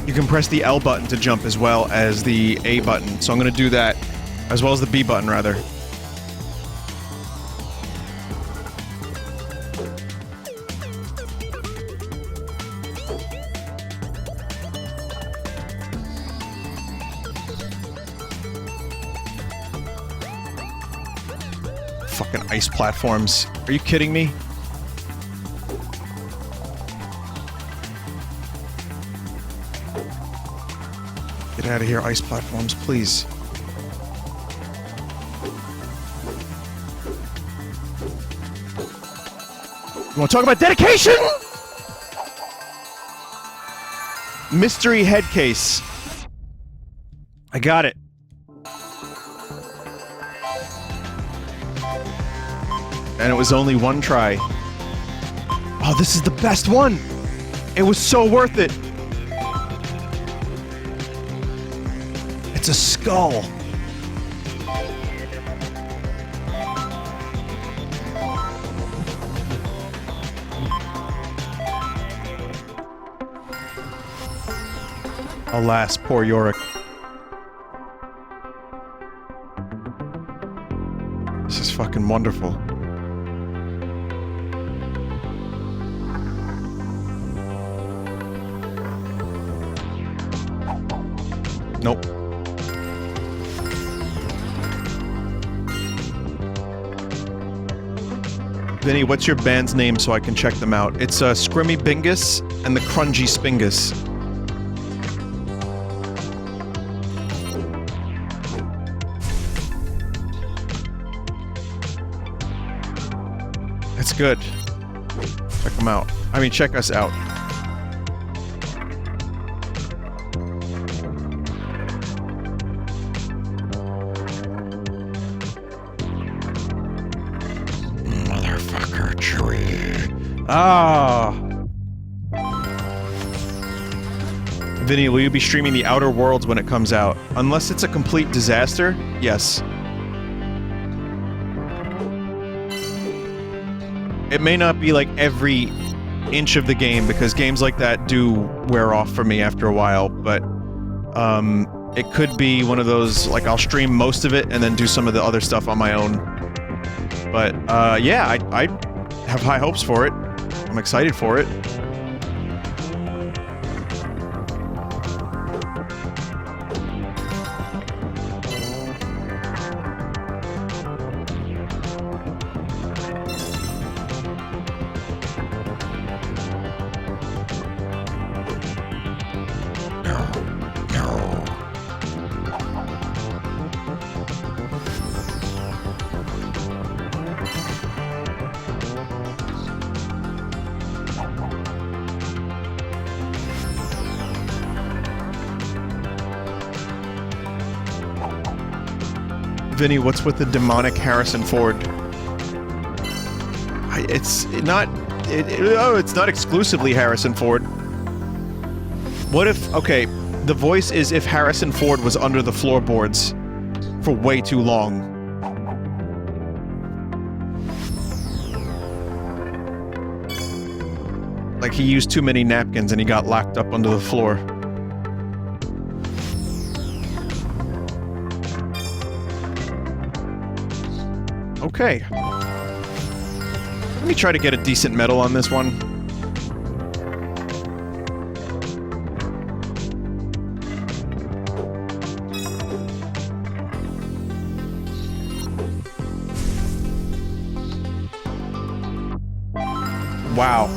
You can press the L button to jump as well as the A button, so I'm gonna do that, as well as the B button, rather. Fucking ice platforms. Are you kidding me? Get out of here, ice platforms, please. You want to talk about dedication? Mystery head case. I got it. And it was only one try. Oh, this is the best one! It was so worth it! It's a skull. Alas, poor Yorick. This is fucking wonderful. Nope. Vinny, what's your band's name so I can check them out? It's Scrimmy Bingus and the Crungy Spingus. That's good. Check them out. I mean, check us out. Ah! Vinny, will you be streaming The Outer Worlds when it comes out? Unless it's a complete disaster, yes. It may not be like every inch of the game, because games like that do wear off for me after a while, but it could be one of those, like, I'll stream most of it and then do some of the other stuff on my own. But, yeah, I have high hopes for it. I'm excited for it. Vinny, what's with the demonic Harrison Ford? It's not exclusively Harrison Ford. What if, okay, the voice is if Harrison Ford was under the floorboards for way too long. Like he used too many napkins and he got locked up under the floor. Okay. Let me try to get a decent medal on this one. Wow.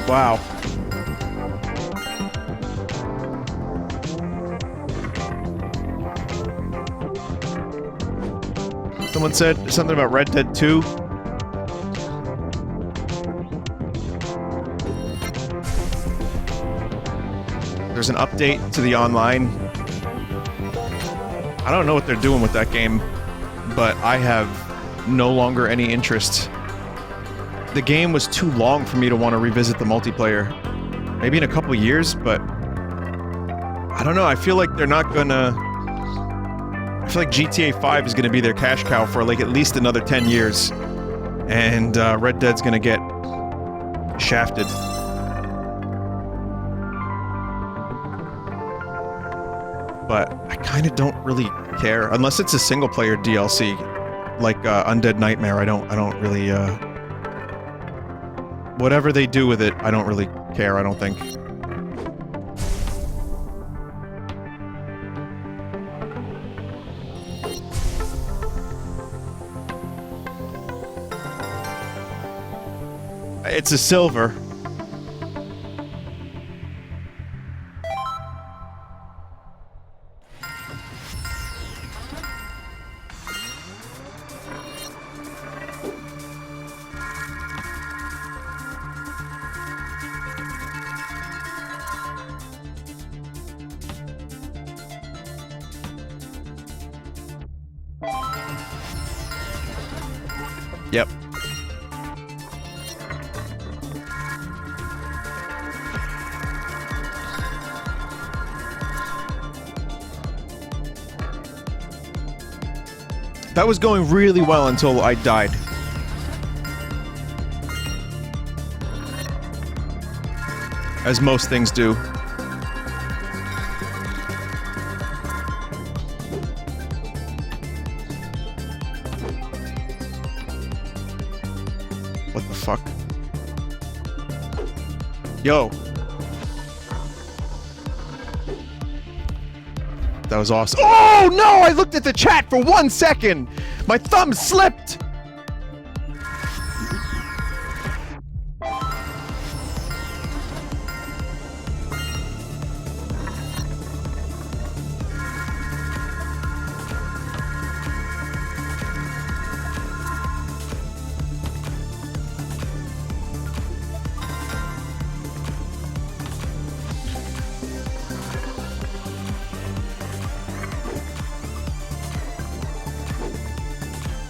Wow. Someone said something about Red Dead 2. There's an update to the online. I don't know what they're doing with that game, but I have no longer any interest. The game was too long for me to want to revisit the multiplayer. Maybe in a couple years, but I don't know. I feel like they're not gonna... I feel like GTA 5 is gonna be their cash cow for like at least another 10 years. And Red Dead's gonna get shafted. But I kind of don't really care unless it's a single player DLC like Undead Nightmare. I don't really whatever they do with it, I don't really care, I don't think. It's a silver. Yep. That was going really well until I died. As most things do. What the fuck? Yo. That was awesome. Oh no! I looked at the chat for 1 second! My thumb slipped!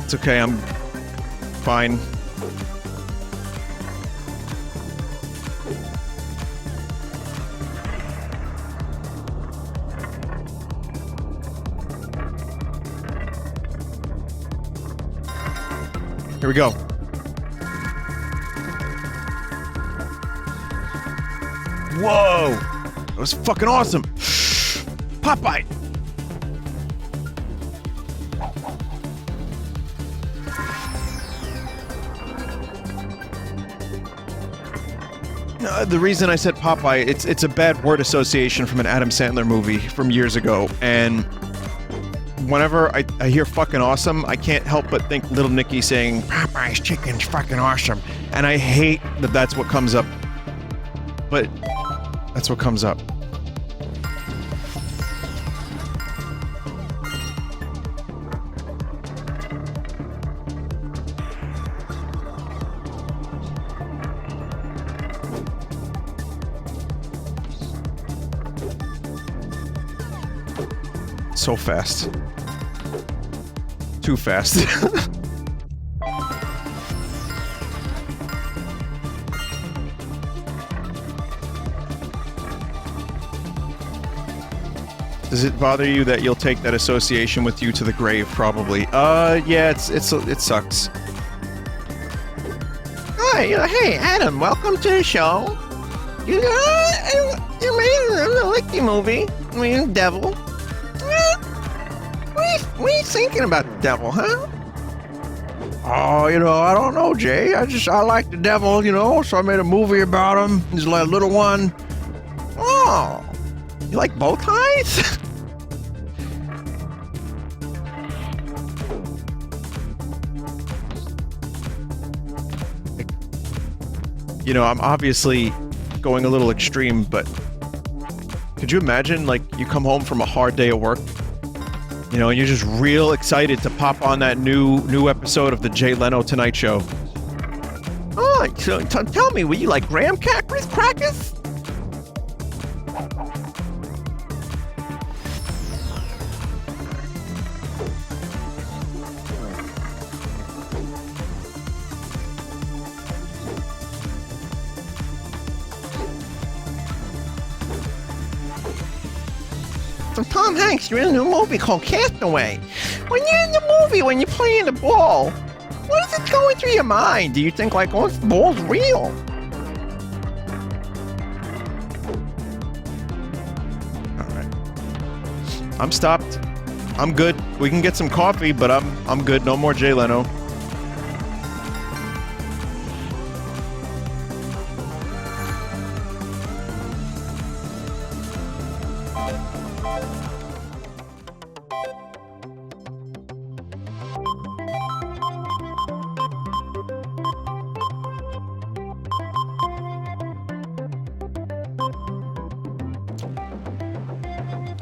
It's okay, I'm fine. Here we go. Whoa! That was fucking awesome! Popeye! The reason I said Popeye, it's a bad word association from an Adam Sandler movie from years ago, and whenever I hear fucking awesome, I can't help but think Little Nicky saying, Popeye's chicken's fucking awesome, and I hate that that's what comes up. But that's what comes up. So fast. Too fast. Does it bother you that you'll take that association with you to the grave? Probably. Yeah, it sucks. Hi, hey, Adam, welcome to the show. You made a Licky movie. I mean, Devil. What are you thinking about the devil, huh? Oh, I don't know, Jay. I like the devil, so I made a movie about him. He's like a little one. Oh, you like bow ties? I'm obviously going a little extreme, but could you imagine, like, you come home from a hard day of work You know, and you're just real excited to pop on that new episode of the Jay Leno Tonight Show. Oh, so tell me, were you like graham crackers? From Tom Hanks, you're in a new movie called Castaway. When you're in the movie, when you're playing the ball, what is it going through your mind? Do you think like, oh, this ball's real? Alright. I'm stopped. I'm good. We can get some coffee, but I'm good. No more Jay Leno.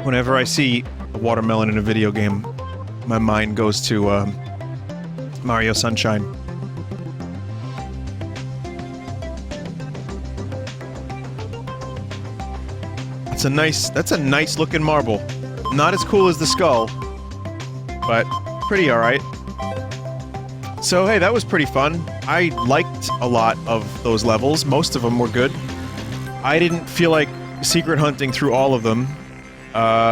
Whenever I see a watermelon in a video game, my mind goes to Mario Sunshine. That's a nice looking marble. Not as cool as the skull, but pretty alright. So hey, that was pretty fun. I liked a lot of those levels. Most of them were good. I didn't feel like secret hunting through all of them.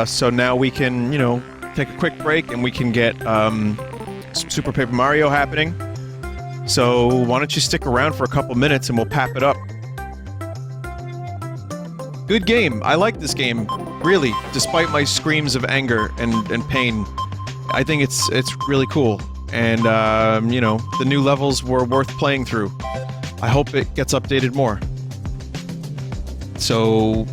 So now we can, you know, take a quick break and we can get Super Paper Mario happening. So why don't you stick around for a couple minutes and we'll pap it up. Good game. I like this game, really, despite my screams of anger and pain. I think it's really cool. And, you know, the new levels were worth playing through. I hope it gets updated more. So...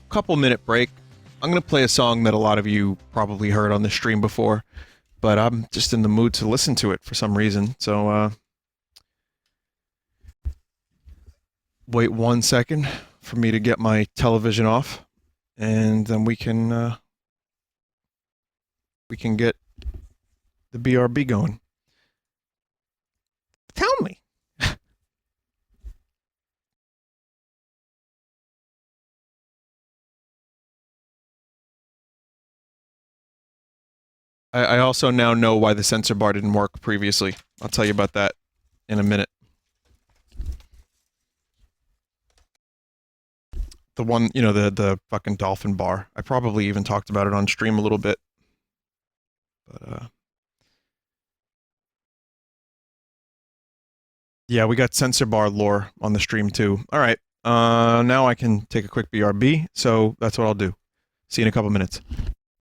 couple-minute break. I'm gonna play a song that a lot of you probably heard on the stream before, but I'm just in the mood to listen to it for some reason, so, wait 1 second for me to get my television off, and then we can get the BRB going. Tell me. I also now know why the censor bar didn't work previously. I'll tell you about that in a minute. The one, you know, the fucking dolphin bar. I probably even talked about it on stream a little bit. But, yeah, we got censor bar lore on the stream too. Alright, now I can take a quick BRB, so that's what I'll do. See you in a couple minutes.